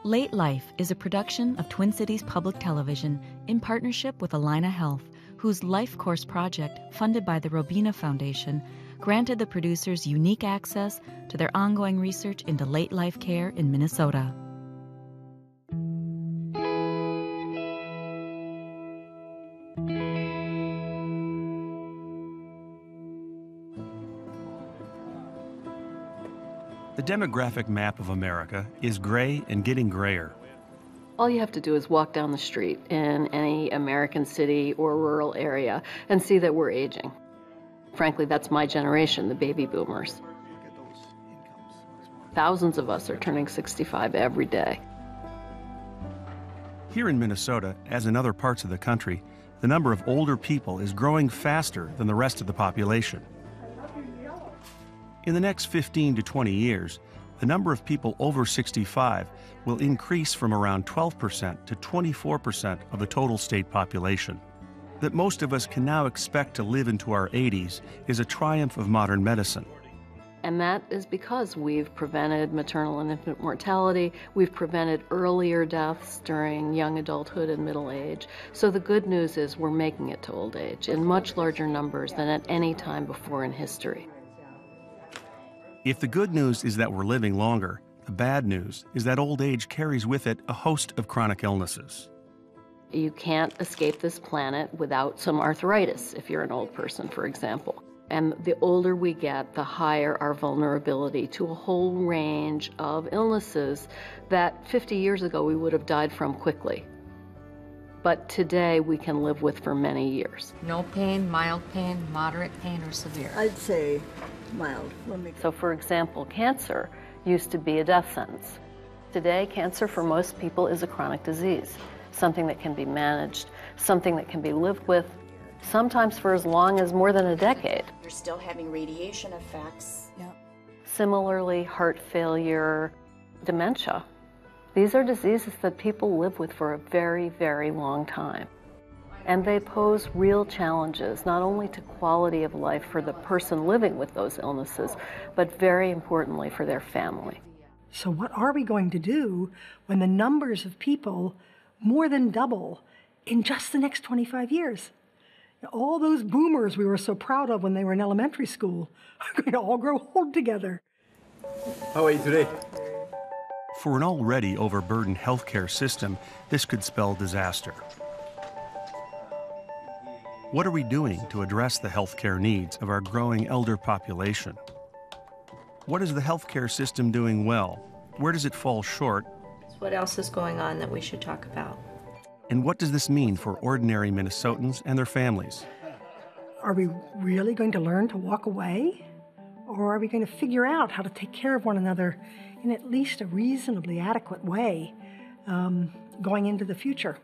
Late Life is a production of Twin Cities Public Television in partnership with Allina Health, whose Life Course project, funded by the Robina Foundation, granted the producers unique access to their ongoing research into late life care in Minnesota. The demographic map of America is gray and getting grayer. All you have to do is walk down the street in any American city or rural area and see that we're aging. Frankly, that's my generation, the baby boomers. Thousands of us are turning 65 every day. Here in Minnesota, as in other parts of the country, the number of older people is growing faster than the rest of the population. In the next 15 to 20 years, the number of people over 65 will increase from around 12% to 24% of the total state population. That most of us can now expect to live into our 80s is a triumph of modern medicine. And that is because we've prevented maternal and infant mortality, we've prevented earlier deaths during young adulthood and middle age. So the good news is we're making it to old age in much larger numbers than at any time before in history. If the good news is that we're living longer, the bad news is that old age carries with it a host of chronic illnesses. You can't escape this planet without some arthritis, if you're an old person, for example. And the older we get, the higher our vulnerability to a whole range of illnesses that 50 years ago we would have died from quickly. But today we can live with for many years. No pain, mild pain, moderate pain, or severe? I'd say mild. So for example, cancer used to be a death sentence. Today, cancer for most people is a chronic disease, something that can be managed, something that can be lived with, sometimes for as long as more than a decade. You're still having radiation effects. Yeah. Similarly, heart failure, dementia. These are diseases that people live with for a very, very long time. And they pose real challenges, not only to quality of life for the person living with those illnesses, but very importantly for their family. So what are we going to do when the numbers of people more than double in just the next 25 years? All those boomers we were so proud of when they were in elementary school are going to all grow old together. How are you today? For an already overburdened healthcare system, this could spell disaster. What are we doing to address the healthcare needs of our growing elder population? What is the healthcare system doing well? Where does it fall short? What else is going on that we should talk about? And what does this mean for ordinary Minnesotans and their families? Are we really going to learn to walk away? Or are we going to figure out how to take care of one another in at least a reasonably adequate way going into the future?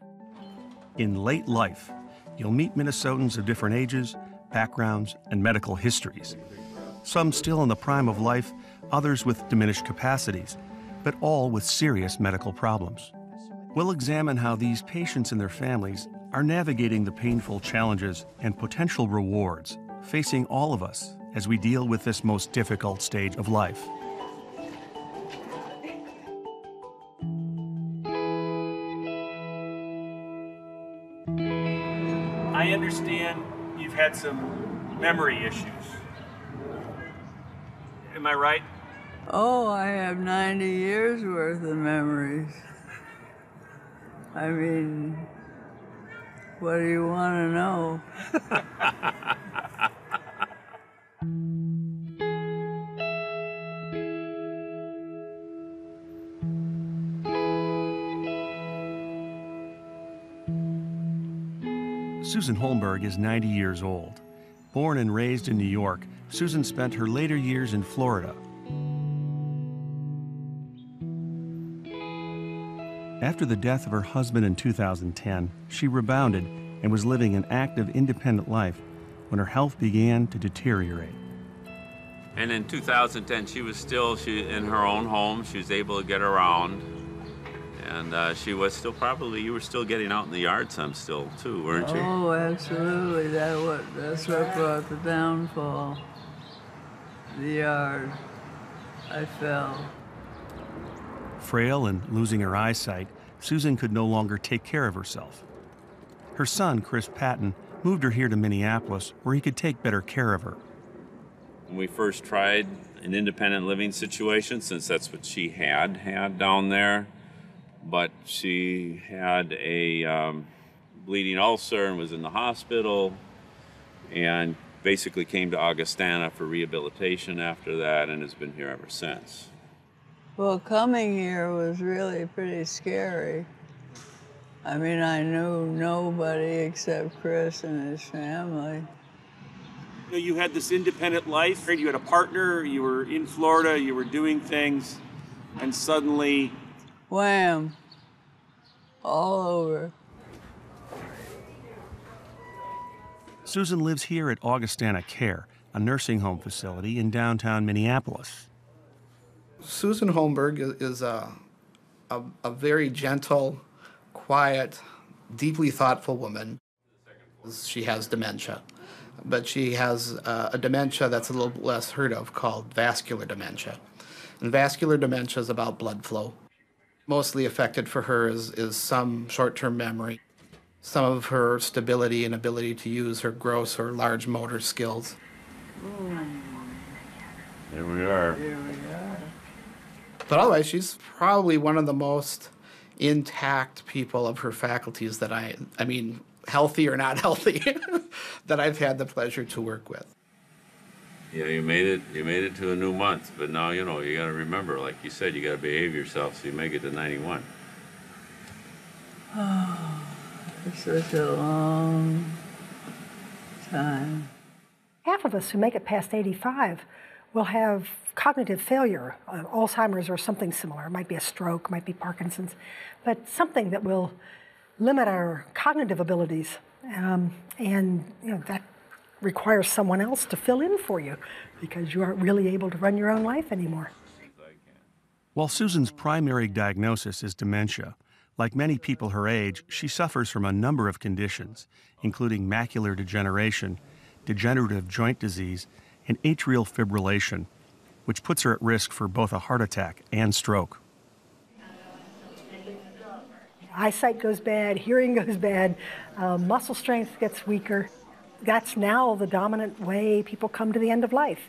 In Late Life, you'll meet Minnesotans of different ages, backgrounds, and medical histories. Some still in the prime of life, others with diminished capacities, but all with serious medical problems. We'll examine how these patients and their families are navigating the painful challenges and potential rewards facing all of us as we deal with this most difficult stage of life. I understand you've had some memory issues. Am I right? Oh, I have 90 years worth of memories. I mean, what do you want to know? Susan Holmberg is 90 years old. Born and raised in New York, Susan spent her later years in Florida. After the death of her husband in 2010, she rebounded and was living an active, independent life when her health began to deteriorate. And in 2010, she was still in her own home. She was able to get around. And she was still you were still getting out in the yard some still, too, weren't you? Oh, absolutely. That's what brought the downfall. The yard. I fell. Frail and losing her eyesight, Susan could no longer take care of herself. Her son, Chris Patton, moved her here to Minneapolis where he could take better care of her. When we first tried an independent living situation, since that's what she had down there, but she had a bleeding ulcer and was in the hospital and basically came to Augustana for rehabilitation after that and has been here ever since. Well, coming here was really pretty scary. I mean, I knew nobody except Chris and his family. You had this independent life, you had a partner, you were in Florida, you were doing things, and suddenly... Wham! All over. Susan lives here at Augustana Care, a nursing home facility in downtown Minneapolis. Susan Holmberg is a very gentle, quiet, deeply thoughtful woman. She has dementia, but she has a dementia that's a little less heard of called vascular dementia. And vascular dementia is about blood flow. Mostly affected for her is some short-term memory, some of her stability and ability to use her gross or large motor skills. Here we are. Here we are. But otherwise, she's probably one of the most intact people of her faculties that I mean, healthy or not healthy, that I've had the pleasure to work with. Yeah, you made it to a new month, but now, you got to remember, like you said, you got to behave yourself so you make it to 91. Oh, it's such a long time. Half of us who make it past 85 will have cognitive failure, Alzheimer's or something similar. It might be a stroke, might be Parkinson's, but something that will limit our cognitive abilities. And that requires someone else to fill in for you because you aren't really able to run your own life anymore. While Susan's primary diagnosis is dementia, like many people her age, she suffers from a number of conditions, including macular degeneration, degenerative joint disease, and atrial fibrillation, which puts her at risk for both a heart attack and stroke. Eyesight goes bad, hearing goes bad, muscle strength gets weaker. That's now the dominant way people come to the end of life.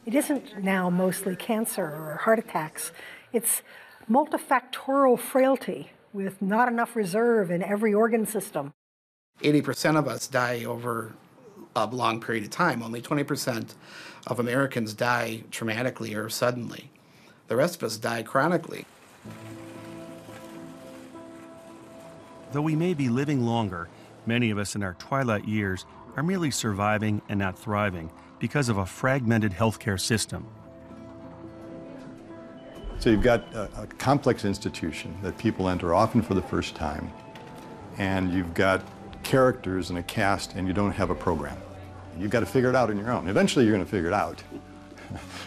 It isn't now mostly cancer or heart attacks. It's multifactorial frailty with not enough reserve in every organ system. 80% of us die over a long period of time. Only 20% of Americans die traumatically or suddenly. The rest of us die chronically. Though we may be living longer, many of us in our twilight years are merely surviving and not thriving because of a fragmented healthcare system. So you've got a complex institution that people enter often for the first time, and you've got characters and a cast, and you don't have a program. You've got to figure it out on your own. Eventually you're going to figure it out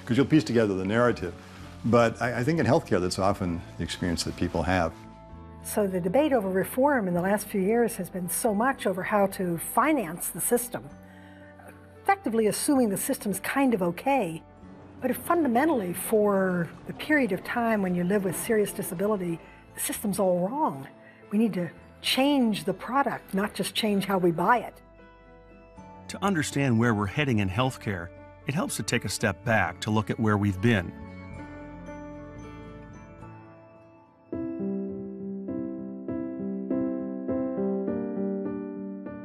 because you'll piece together the narrative. But I think in healthcare that's often the experience that people have. So the debate over reform in the last few years has been so much over how to finance the system, effectively assuming the system's kind of okay. But if fundamentally, for the period of time when you live with serious disability, the system's all wrong. We need to change the product, not just change how we buy it. To understand where we're heading in healthcare, it helps to take a step back to look at where we've been.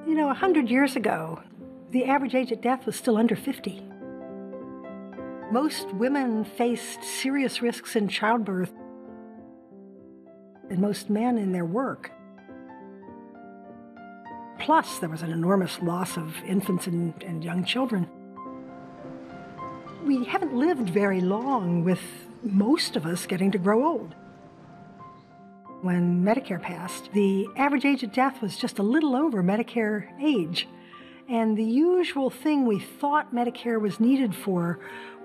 You know, 100 years ago, the average age of death was still under 50. Most women faced serious risks in childbirth, and most men in their work. Plus, there was an enormous loss of infants and young children. We haven't lived very long with most of us getting to grow old. When Medicare passed, the average age of death was just a little over Medicare age. And the usual thing we thought Medicare was needed for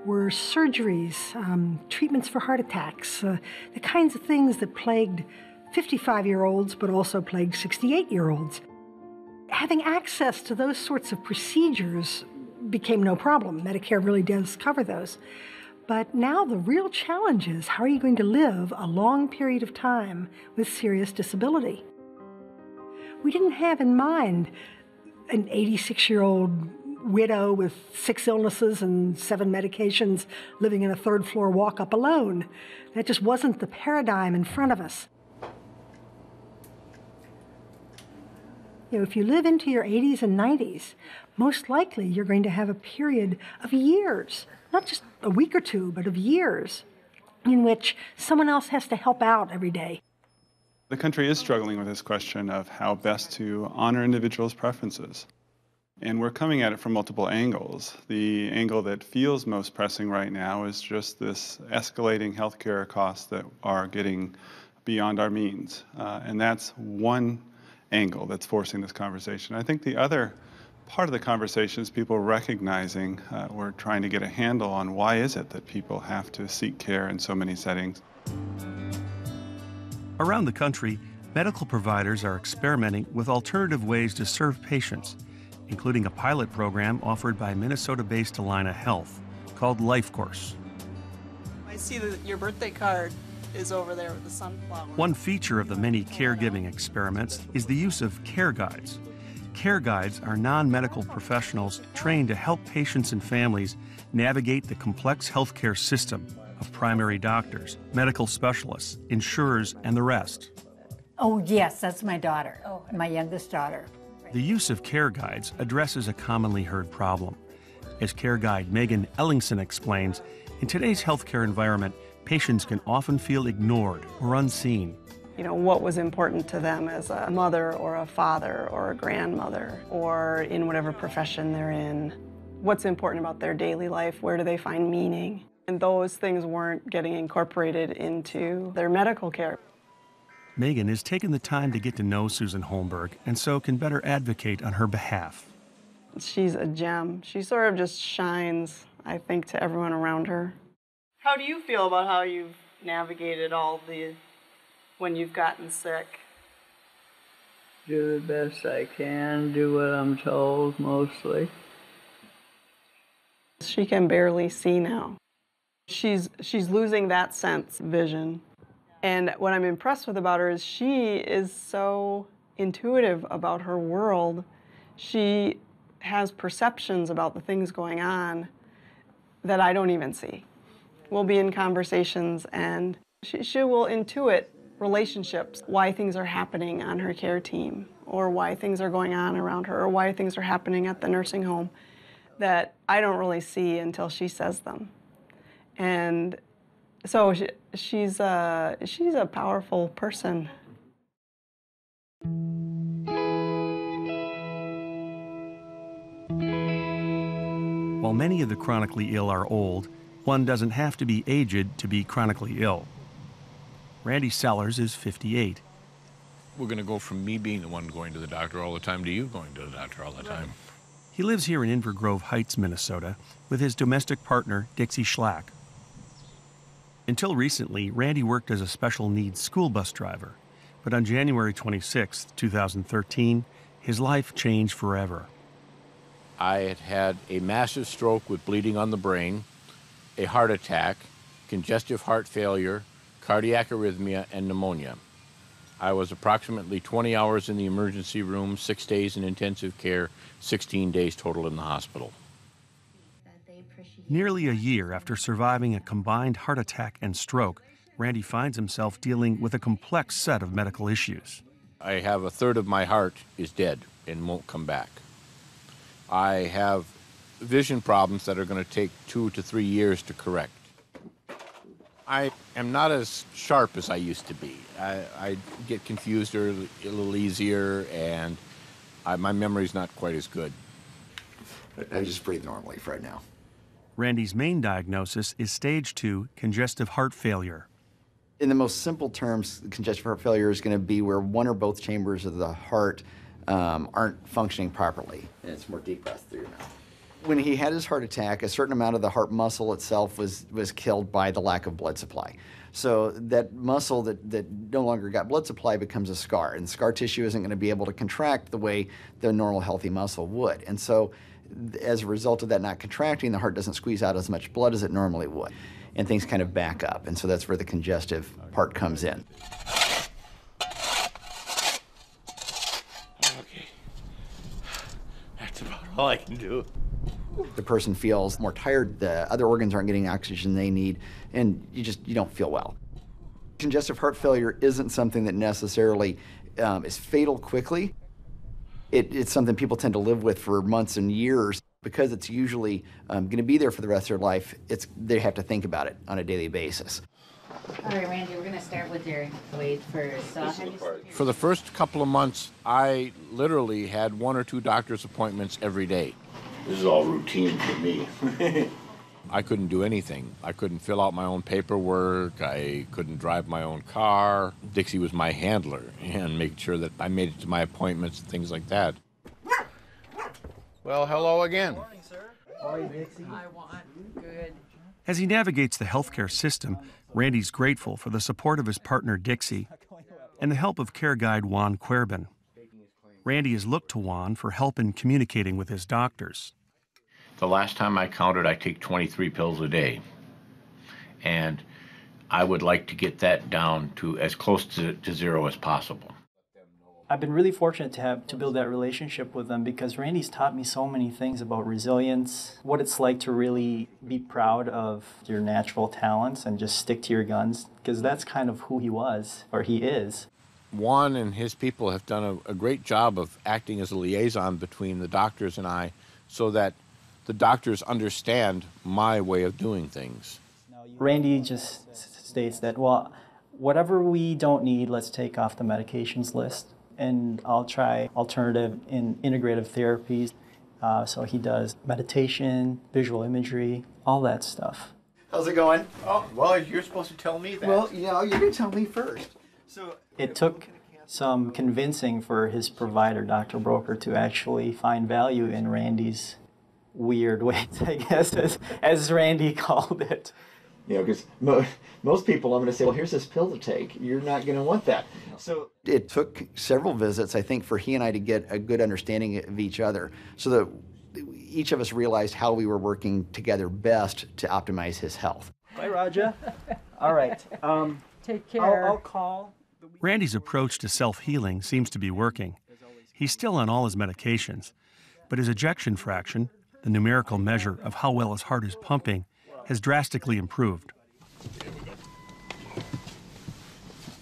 were surgeries, treatments for heart attacks, the kinds of things that plagued 55-year-olds but also plagued 68-year-olds. Having access to those sorts of procedures became no problem. Medicare really does cover those. But now the real challenge is, how are you going to live a long period of time with serious disability? We didn't have in mind an 86-year-old widow with 6 illnesses and 7 medications living in a third-floor walk-up alone. That just wasn't the paradigm in front of us. You know, if you live into your 80s and 90s, most likely you're going to have a period of years, not just a week or two, but of years, in which someone else has to help out every day. The country is struggling with this question of how best to honor individuals' preferences. And we're coming at it from multiple angles. The angle that feels most pressing right now is just this escalating healthcare costs that are getting beyond our means. And that's one angle that's forcing this conversation. I think the other part of the conversation is people recognizing we're trying to get a handle on why is it that people have to seek care in so many settings. Around the country, medical providers are experimenting with alternative ways to serve patients, including a pilot program offered by Minnesota-based Allina Health called Life Course. I see that your birthday card is over there with the sunflower. One feature of the many caregiving experiments is the use of care guides. Care guides are non-medical professionals trained to help patients and families navigate the complex healthcare system of primary doctors, medical specialists, insurers, and the rest. Oh, yes, that's my daughter, my youngest daughter. The use of care guides addresses a commonly heard problem. As care guide Megan Ellingson explains, in today's healthcare environment, patients can often feel ignored or unseen. You know, what was important to them as a mother or a father or a grandmother or in whatever profession they're in. What's important about their daily life? Where do they find meaning? And those things weren't getting incorporated into their medical care. Megan has taken the time to get to know Susan Holmberg and so can better advocate on her behalf. She's a gem. She sort of just shines, I think, to everyone around her. How do you feel about how you've navigated all the, when you've gotten sick? Do the best I can, do what I'm told, mostly. She can barely see now. She's losing that sense, vision. And what I'm impressed with about her is she is so intuitive about her world. She has perceptions about the things going on that I don't even see. We'll be in conversations and she will intuit relationships, why things are happening on her care team, or why things are going on around her, or why things are happening at the nursing home that I don't really see until she says them. And so she's a powerful person. While many of the chronically ill are old, one doesn't have to be aged to be chronically ill. Randy Sellers is 58. We're going to go from me being the one going to the doctor all the time to you going to the doctor all the time. He lives here in Inver Grove Heights, Minnesota, with his domestic partner, Dixie Schlack. Until recently, Randy worked as a special needs school bus driver. But on January 26, 2013, his life changed forever. I had had a massive stroke with bleeding on the brain, a heart attack, congestive heart failure, cardiac arrhythmia, and pneumonia. I was approximately 20 hours in the emergency room, 6 days in intensive care, 16 days total in the hospital. Nearly a year after surviving a combined heart attack and stroke, Randy finds himself dealing with a complex set of medical issues. I have a third of my heart is dead and won't come back. I have vision problems that are going to take 2 to 3 years to correct. I am not as sharp as I used to be. I get confused a little easier, and my memory's not quite as good. I just breathe normally for right now. Randy's main diagnosis is stage 2 congestive heart failure. In the most simple terms, congestive heart failure is going to be where one or both chambers of the heart aren't functioning properly. And it's more deep breath through your mouth. When he had his heart attack, a certain amount of the heart muscle itself was killed by the lack of blood supply. So that muscle that no longer got blood supply becomes a scar, and scar tissue isn't going to be able to contract the way the normal healthy muscle would. And so As a result of that not contracting, the heart doesn't squeeze out as much blood as it normally would, and things kind of back up. And so that's where the congestive part comes in. Okay. That's about all I can do. The person feels more tired, the other organs aren't getting oxygen they need, and you don't feel well. Congestive heart failure isn't something that necessarily is fatal quickly. It's something people tend to live with for months and years. Because it's usually going to be there for the rest of their life, they have to think about it on a daily basis. All right, Randy, we're going to start with your weight first. For the first couple of months, I literally had 1 or 2 doctor's appointments every day. This is all routine for me. I couldn't do anything. I couldn't fill out my own paperwork. I couldn't drive my own car. Dixie was my handler and making sure that I made it to my appointments and things like that. Well, hello again. Good morning, sir. Morning, Dixie. I want good. As he navigates the healthcare system, Randy's grateful for the support of his partner Dixie and the help of care guide Juan Querbin. Randy has looked to Juan for help in communicating with his doctors. The last time I counted, I take 23 pills a day. And I would like to get that down to as close to 0 as possible. I've been really fortunate to build that relationship with them because Randy's taught me so many things about resilience, what it's like to really be proud of your natural talents and just stick to your guns, because that's kind of who he was, or he is. Juan and his people have done a great job of acting as a liaison between the doctors and I so that the doctors understand my way of doing things. Randy just states that, well, whatever we don't need, let's take off the medications list. And I'll try alternative and integrative therapies. So he does meditation, visual imagery, all that stuff. How's it going? Oh, well, you're supposed to tell me that. Well, you're going to tell me first. It took some convincing for his provider, Dr. Broker, to actually find value in Randy's weird ways, I guess, as Randy called it. You know, because most people, I'm going to say, well, here's this pill to take. You're not going to want that. So it took several visits, I think, for he and I to get a good understanding of each other so that each of us realized how we were working together best to optimize his health. Bye, Raja. All right. Take care. I'll call. Randy's approach to self-healing seems to be working. He's still on all his medications, but his ejection fraction, the numerical measure of how well his heart is pumping, has drastically improved.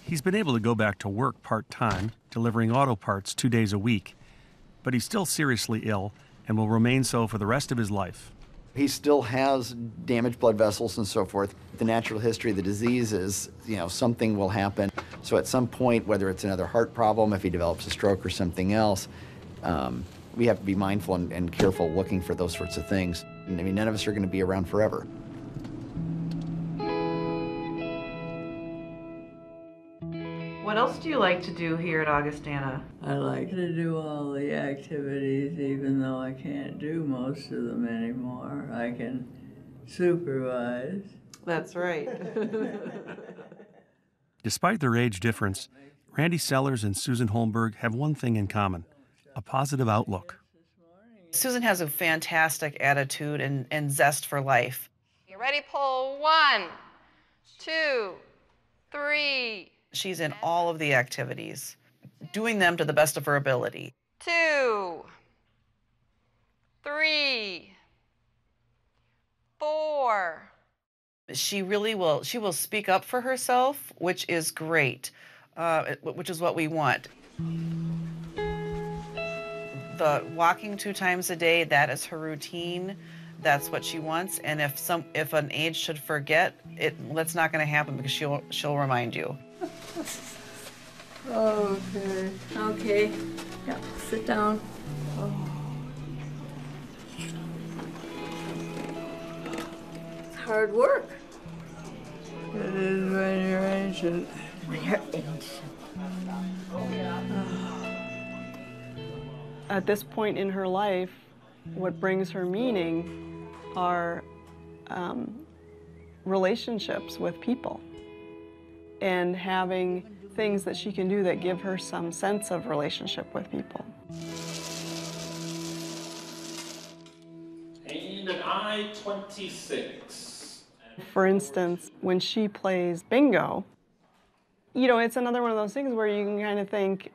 He's been able to go back to work part-time, delivering auto parts 2 days a week, but he's still seriously ill and will remain so for the rest of his life. He still has damaged blood vessels and so forth. The natural history of the disease is, something will happen. So at some point, whether it's another heart problem, if he develops a stroke or something else, we have to be mindful and careful looking for those sorts of things. And, none of us are going to be around forever. What else do you like to do here at Augustana? I like to do all the activities, even though I can't do most of them anymore. I can supervise. That's right. Despite their age difference, Randy Sellers and Susan Holmberg have one thing in common: a positive outlook. Susan has a fantastic attitude and zest for life. You ready? Pull 1, 2, 3. She's in all of the activities, doing them to the best of her ability. 2, 3, 4. She will speak up for herself, which is great, which is what we want. The walking 2 times a day, that is her routine. That's what she wants. And if an aide should forget, that's not going to happen because she'll remind you. Okay. Okay. Yeah, sit down. Oh. It's hard work. It is when you're ancient. When you're ancient. At this point in her life, what brings her meaning are relationships with people and having things that she can do that give her some sense of relationship with people. July 26th. For instance, when she plays bingo, you know, it's another one of those things where you can kind of think,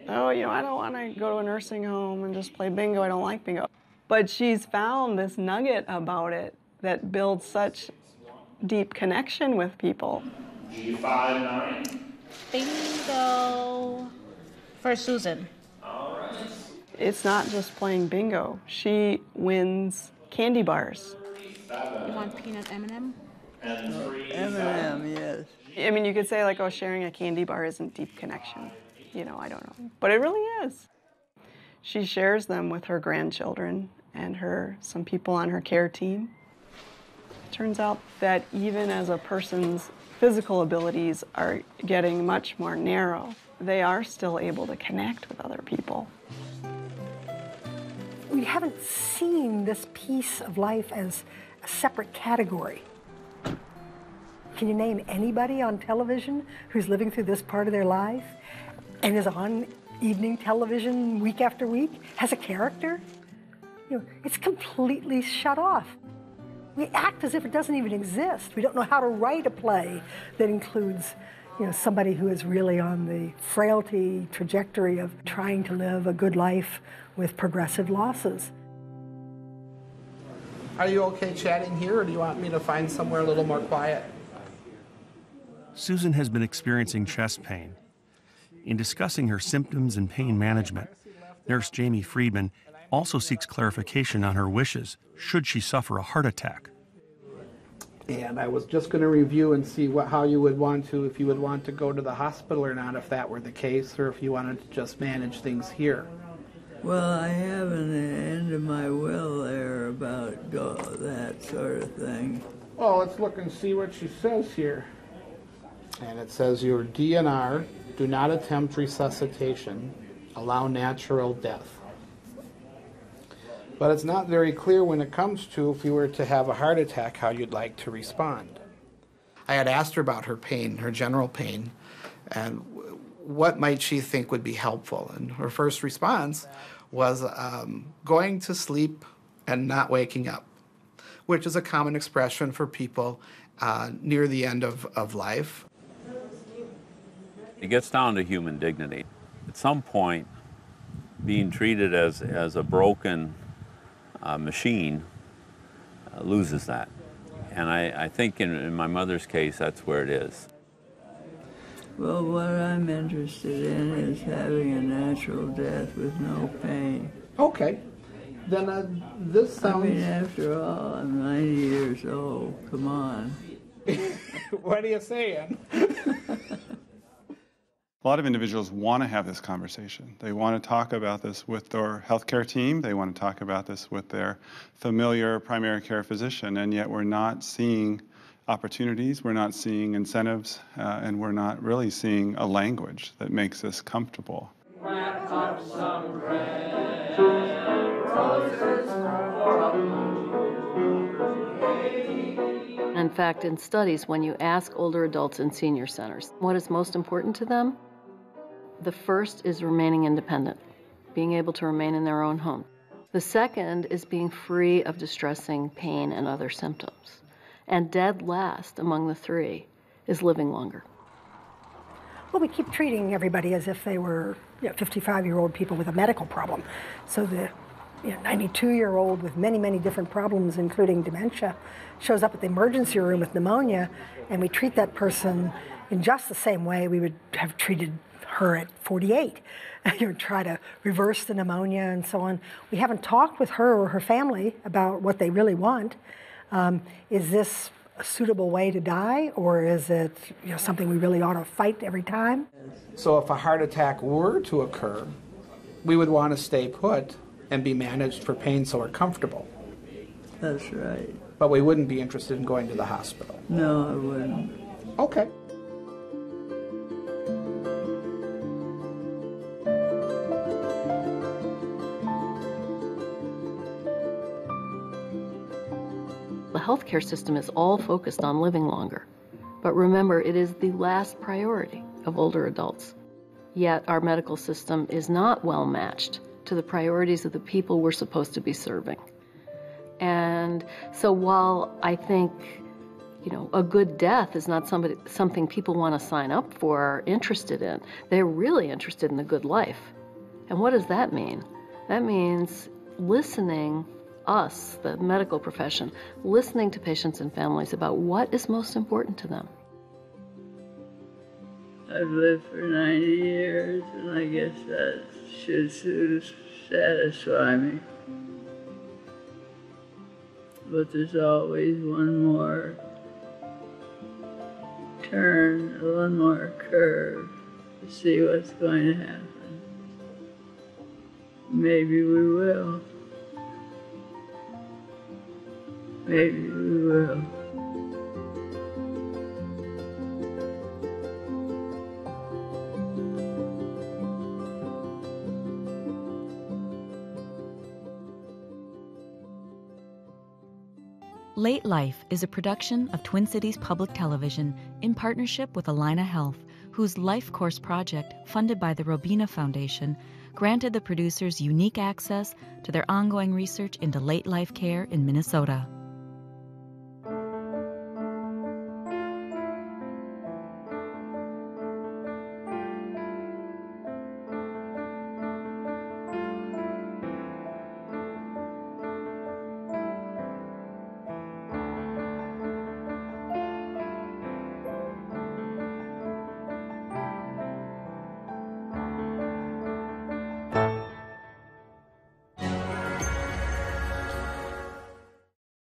oh, you know, I don't want to go to a nursing home and just play bingo. I don't like bingo. But she's found this nugget about it that builds such deep connection with people. G59. Bingo for Susan. All right. It's not just playing bingo. She wins candy bars. You want peanut M&M? And M&M, yes. I mean, you could say like, oh, sharing a candy bar isn't deep connection. You know, I don't know. But it really is. She shares them with her grandchildren and some people on her care team. It turns out that even as a person's physical abilities are getting much more narrow, they are still able to connect with other people. We haven't seen this piece of life as a separate category. Can you name anybody on television who's living through this part of their life and is on evening television week after week, has a character? You know, it's completely shut off. We act as if it doesn't even exist. We don't know how to write a play that includes, you know, somebody who is really on the frailty trajectory of trying to live a good life with progressive losses. Are you okay chatting here, or do you want me to find somewhere a little more quiet? Susan has been experiencing chest pain. In discussing her symptoms and pain management, Nurse Jamie Friedman also seeks clarification on her wishes should she suffer a heart attack. And I was just going to review and see how you would want to, if you would want to go to the hospital or not, if that were the case, or if you wanted to just manage things here. Well, I have in the end of my will there about that sort of thing. Well, let's look and see what she says here. And it says your DNR, do not attempt resuscitation, allow natural death. But it's not very clear when it comes to if you were to have a heart attack, how you'd like to respond. I had asked her about her pain, her general pain, and what might she think would be helpful. And her first response was going to sleep and not waking up, which is a common expression for people near the end of life. It gets down to human dignity. At some point, being treated as a broken machine loses that. And I think in my mother's case, that's where it is. Well, what I'm interested in is having a natural death with no pain. Okay. Then this sounds... I mean, after all, I'm 90 years old. Come on. What are you saying? A lot of individuals want to have this conversation. They want to talk about this with their healthcare team. They want to talk about this with their familiar primary care physician, and yet we're not seeing opportunities, we're not seeing incentives, and we're not really seeing a language that makes us comfortable. Wrap up some red roses In fact, in studies, when you ask older adults in senior centers what is most important to them, the first is remaining independent, being able to remain in their own home. The second is being free of distressing pain and other symptoms. And dead last among the three is living longer. Well, we keep treating everybody as if they were 55-year-old people with a medical problem. So the 92-year-old with many, many different problems, including dementia, shows up at the emergency room with pneumonia, and we treat that person in just the same way we would have treated her at 48. Try to reverse the pneumonia and so on. We haven't talked with her or her family about what they really want. Is this a suitable way to die, or is it something we really ought to fight every time? So if a heart attack were to occur, we would want to stay put and be managed for pain so we're comfortable. That's right. But we wouldn't be interested in going to the hospital. No, I wouldn't. Okay. The healthcare system is all focused on living longer. But remember, it is the last priority of older adults. Yet our medical system is not well matched to the priorities of the people we're supposed to be serving. And So while I think, a good death is not something people want to sign up for or interested in, they're really interested in a good life. And what does that mean? That means listening, us, the medical profession, listening to patients and families about what is most important to them. I've lived for 90 years, and I guess that should satisfy me. But there's always one more turn, one more curve to see what's going to happen. Maybe we will. Maybe we will. Late Life is a production of Twin Cities Public Television in partnership with Allina Health, whose Life Course project, funded by the Robina Foundation, granted the producers unique access to their ongoing research into late life care in Minnesota.